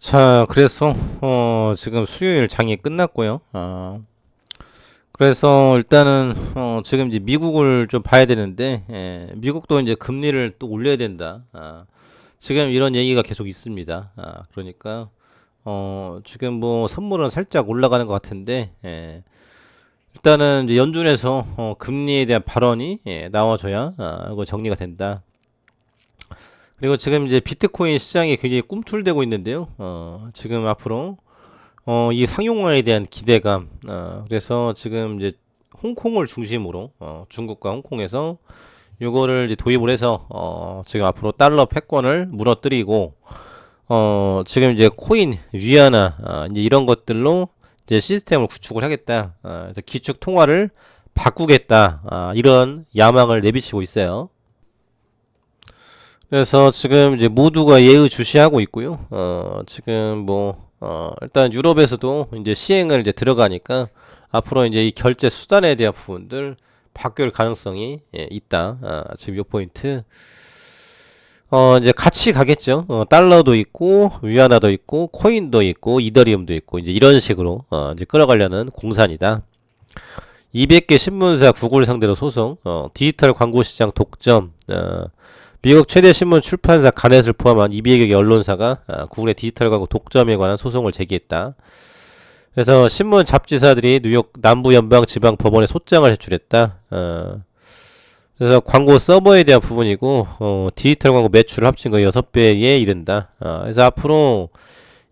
자, 그래서 지금 수요일 장이 끝났고요. 그래서 일단은 지금 이제 미국을 좀 봐야 되는데, 미국도 이제 금리를 또 올려야 된다. 지금 이런 얘기가 계속 있습니다. 그러니까 지금 뭐 선물은 살짝 올라가는 것 같은데, 일단은 이제 연준에서 금리에 대한 발언이 나와줘야 이거 정리가 된다. 그리고 지금 이제 비트코인 시장이 굉장히 꿈틀대고 있는데요. 지금 앞으로 이 상용화에 대한 기대감. 그래서 지금 이제 홍콩을 중심으로 중국과 홍콩에서 요거를 이제 도입을 해서 지금 앞으로 달러 패권을 무너뜨리고 지금 이제 코인 위안화 이제 이런 것들로 이제 시스템을 구축을 하겠다. 그래서 기축 통화를 바꾸겠다. 이런 야망을 내비치고 있어요. 그래서 지금 이제 모두가 예의주시하고 있고요. 지금 뭐, 일단 유럽에서도 이제 시행을 이제 들어가니까 앞으로 이제 이 결제 수단에 대한 부분들 바뀔 가능성이 있다. 지금 요 포인트. 이제 같이 가겠죠. 달러도 있고, 위안화도 있고, 코인도 있고, 이더리움도 있고, 이제 이런 식으로, 이제 끌어가려는 공산이다. 200개 신문사 구글 상대로 소송, 디지털 광고 시장 독점, 미국 최대 신문 출판사 가넷을 포함한 200여 개 언론사가 구글의 디지털 광고 독점에 관한 소송을 제기했다. 그래서 신문 잡지사들이 뉴욕 남부연방지방법원에 소장을 제출했다. 그래서 광고 서버에 대한 부분이고 디지털 광고 매출을 합친 거 6배에 이른다. 그래서 앞으로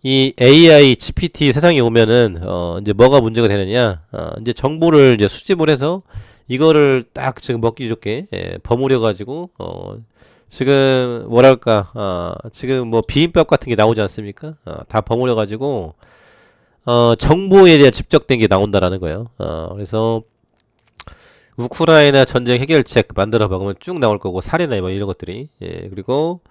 이 AI GPT 세상에 오면은 이제 뭐가 문제가 되느냐? 이제 정보를 이제 수집을 해서 이거를 딱 지금 먹기 좋게 버무려 가지고 지금 뭐랄까 지금 뭐 비빔밥 같은 게 나오지 않습니까? 다 버무려 가지고 정보에 대한 집적된 게 나온다라는 거예요. 그래서 우크라이나 전쟁 해결책 만들어 먹으면 쭉 나올 거고 사례나 뭐 이런 것들이 그리고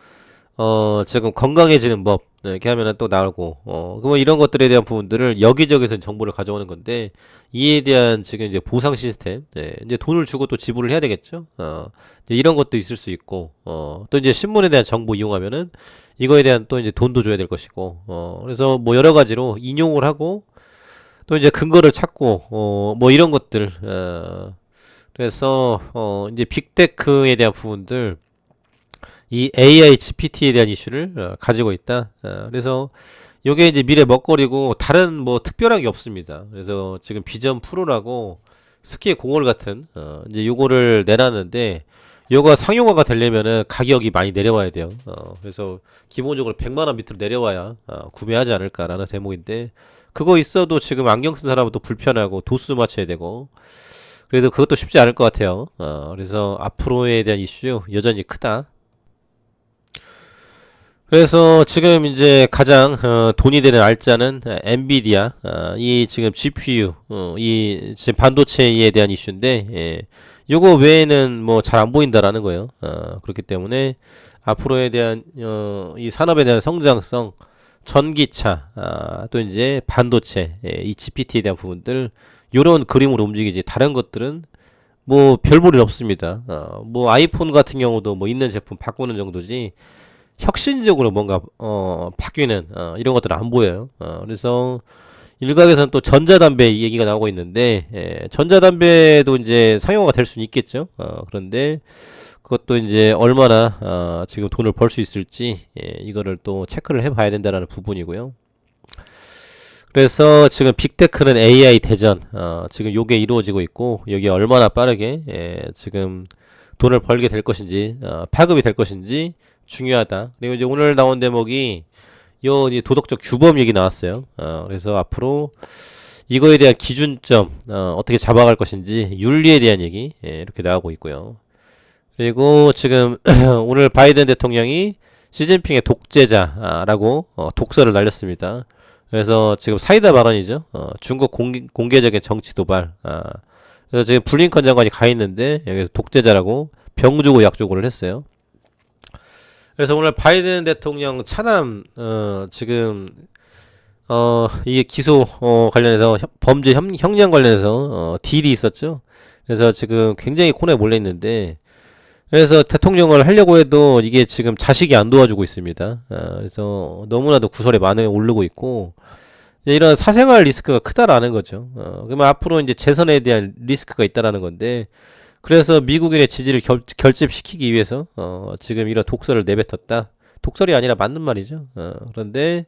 지금 건강해지는 법 이렇게 하면은 또 나오고 그뭐 이런 것들에 대한 부분들을 여기저기서 정보를 가져오는 건데 이에 대한 지금 이제 보상 시스템 이제 돈을 주고 또 지불을 해야 되겠죠. 이제 이런 것도 있을 수 있고 또 이제 신문에 대한 정보 이용하면은 이거에 대한 또 이제 돈도 줘야 될 것이고 그래서 뭐 여러 가지로 인용을 하고 또 이제 근거를 찾고 뭐 이런 것들 그래서 이제 빅테크에 대한 부분들 이 AI GPT에 대한 이슈를 가지고 있다. 그래서 요게 이제 미래 먹거리고 다른 뭐 특별한 게 없습니다. 그래서 지금 비전 프로라고 스키의 공월 같은 이제 요거를 내놨는데 요거 상용화가 되려면은 가격이 많이 내려와야 돼요. 그래서 기본적으로 100만 원 밑으로 내려와야 구매하지 않을까라는 대목인데 그거 있어도 지금 안경 쓴 사람은 또 불편하고 도수 맞춰야 되고 그래도 그것도 쉽지 않을 것 같아요. 그래서 앞으로에 대한 이슈 여전히 크다. 그래서 지금 이제 가장 돈이 되는 알짜는 엔비디아 이 지금 GPU 이 지금 반도체에 대한 이슈인데 요거 외에는 뭐 잘 안 보인다라는 거예요. 그렇기 때문에 앞으로에 대한 이 산업에 대한 성장성 전기차 또 이제 반도체 이 GPT에 대한 부분들 요런 그림으로 움직이지 다른 것들은 뭐 별 볼일 없습니다. 뭐 아이폰 같은 경우도 뭐 있는 제품 바꾸는 정도지 혁신적으로 뭔가 바뀌는 이런 것들은 안 보여요. 그래서 일각에서는 또 전자담배 얘기가 나오고 있는데 전자담배도 이제 상용화가 될 수는 있겠죠. 그런데 그것도 이제 얼마나 지금 돈을 벌 수 있을지 이거를 또 체크를 해봐야 된다라는 부분이고요. 그래서 지금 빅테크는 AI 대전 지금 요게 이루어지고 있고 여기 얼마나 빠르게 지금 돈을 벌게 될 것인지 파급이 될 것인지 중요하다. 그리고 이제 오늘 나온 대목이 요 이제 도덕적 규범 얘기 나왔어요. 그래서 앞으로 이거에 대한 기준점 어떻게 잡아갈 것인지 윤리에 대한 얘기 이렇게 나오고 있고요. 그리고 지금 오늘 바이든 대통령이 시진핑의 독재자라고 독서를 날렸습니다. 그래서 지금 사이다 발언이죠. 중국 공개적인 정치 도발. 그래서 지금 블링컨 장관이 가 있는데 여기서 독재자라고 병주고 약주고를 했어요. 그래서 오늘 바이든 대통령 차남 지금 이게 기소 관련해서 범죄 형량 관련해서 딜이 있었죠. 그래서 지금 굉장히 코너에 몰려 있는데 그래서 대통령을 하려고 해도 이게 지금 자식이 안 도와주고 있습니다. 그래서 너무나도 구설에 많이 오르고 있고, 이제 이런 사생활 리스크가 크다라는 거죠. 그러면 앞으로 이제 재선에 대한 리스크가 있다라는 건데, 그래서 미국인의 지지를 결집시키기 위해서, 지금 이런 독설을 내뱉었다. 독설이 아니라 맞는 말이죠. 그런데,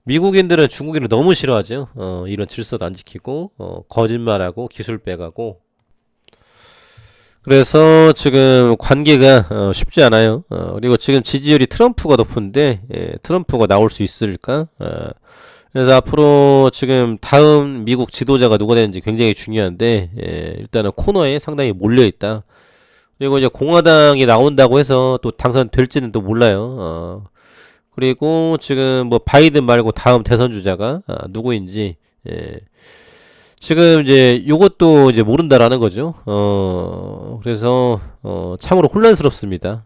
미국인들은 중국인을 너무 싫어하죠. 이런 질서도 안 지키고, 거짓말하고, 기술 빼가고, 그래서 지금 관계가 쉽지 않아요. 그리고 지금 지지율이 트럼프가 높은데 트럼프가 나올 수 있을까? 그래서 앞으로 지금 다음 미국 지도자가 누가 되는지 굉장히 중요한데 일단은 코너에 상당히 몰려 있다. 그리고 이제 공화당이 나온다고 해서 또 당선될지는 또 몰라요. 그리고 지금 뭐 바이든 말고 다음 대선 주자가 누구인지 지금 이제 요것도 이제 모른다라는 거죠. 그래서 참으로 혼란스럽습니다.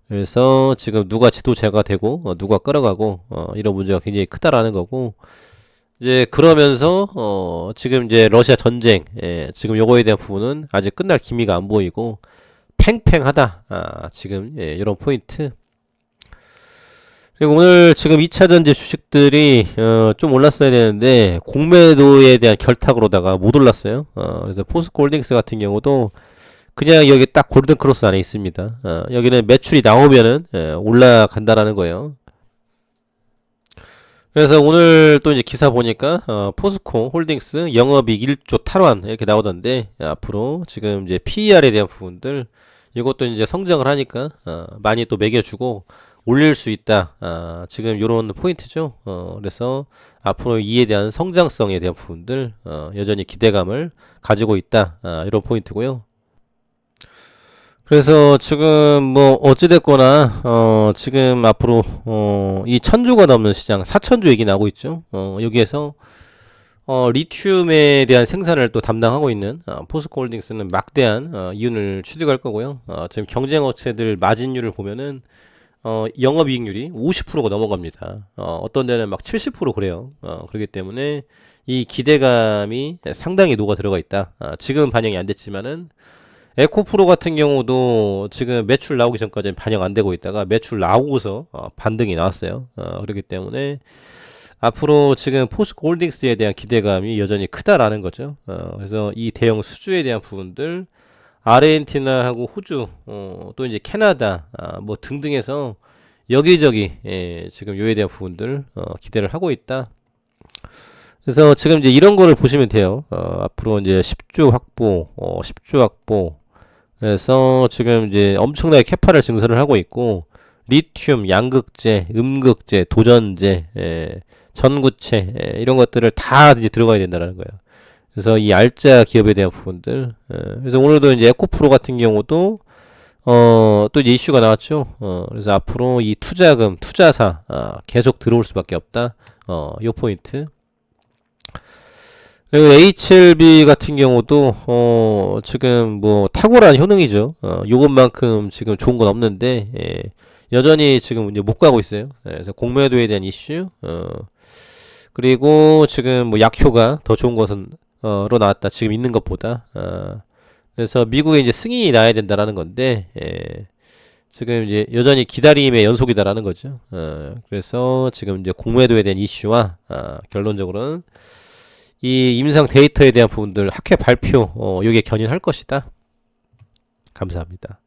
그래서 지금 누가 지도자가 되고 누가 끌어가고 이런 문제가 굉장히 크다라는 거고 이제 그러면서 지금 이제 러시아 전쟁 지금 요거에 대한 부분은 아직 끝날 기미가 안 보이고 팽팽하다. 지금 이런 포인트. 그리고 오늘 지금 2차 전지 주식들이 좀 올랐어야 되는데 공매도에 대한 결탁으로다가 못 올랐어요. 그래서 포스코홀딩스 같은 경우도 그냥 여기 딱 골든 크로스 안에 있습니다. 여기는 매출이 나오면은 올라간다라는 거예요. 그래서 오늘 또 이제 기사 보니까 포스코 홀딩스 영업이익 1조 탈환 이렇게 나오던데 앞으로 지금 이제 PER에 대한 부분들 이것도 이제 성장을 하니까 많이 또 매겨주고 올릴 수 있다. 지금 요런 포인트죠. 그래서 앞으로 이에 대한 성장성에 대한 부분들 여전히 기대감을 가지고 있다. 이런 포인트고요. 그래서 지금 뭐 어찌됐거나 지금 앞으로 이 1000조가 넘는 시장 4000조 얘기 나오고 있죠. 여기에서 리튬에 대한 생산을 또 담당하고 있는 포스코홀딩스는 막대한 이윤을 취득할 거고요. 지금 경쟁 업체들 마진율을 보면은 영업이익률이 50%가 넘어갑니다. 어떤 데는 막 70% 그래요. 그렇기 때문에 이 기대감이 상당히 녹아 들어가 있다. 지금 반영이 안 됐지만은 에코프로 같은 경우도 지금 매출 나오기 전까지는 반영 안 되고 있다가 매출 나오고서 반등이 나왔어요. 그렇기 때문에 앞으로 지금 포스코 홀딩스에 대한 기대감이 여전히 크다라는 거죠. 그래서 이 대형 수주에 대한 부분들 아르헨티나하고 호주, 또 이제 캐나다, 뭐 등등해서 여기저기 지금 요에 대한 부분들 기대를 하고 있다. 그래서 지금 이제 이런 거를 보시면 돼요. 앞으로 이제 10조 확보, 10조 확보. 그래서 지금 이제 엄청나게 캐파를 증설을 하고 있고 리튬, 양극재, 음극재, 도전재, 전구체 이런 것들을 다 이제 들어가야 된다는 거예요. 그래서 이 알짜 기업에 대한 부분들. 그래서 오늘도 이제 에코프로 같은 경우도 또 이제 이슈가 나왔죠. 그래서 앞으로 이 투자금, 투자사 계속 들어올 수밖에 없다. 요 포인트. 그리고 HLB 같은 경우도 지금 뭐 탁월한 효능이죠. 요것만큼 지금 좋은 건 없는데 여전히 지금 이제 못 가고 있어요. 그래서 공매도에 대한 이슈. 그리고 지금 뭐 약효가 더 좋은 것은 로 나왔다. 지금 있는 것보다. 그래서 미국에 이제 승인이 나야 된다라는 건데, 지금 이제 여전히 기다림의 연속이다라는 거죠. 그래서 지금 이제 공매도에 대한 이슈와, 결론적으로는 이 임상 데이터에 대한 부분들 학회 발표, 요게 견인할 것이다. 감사합니다.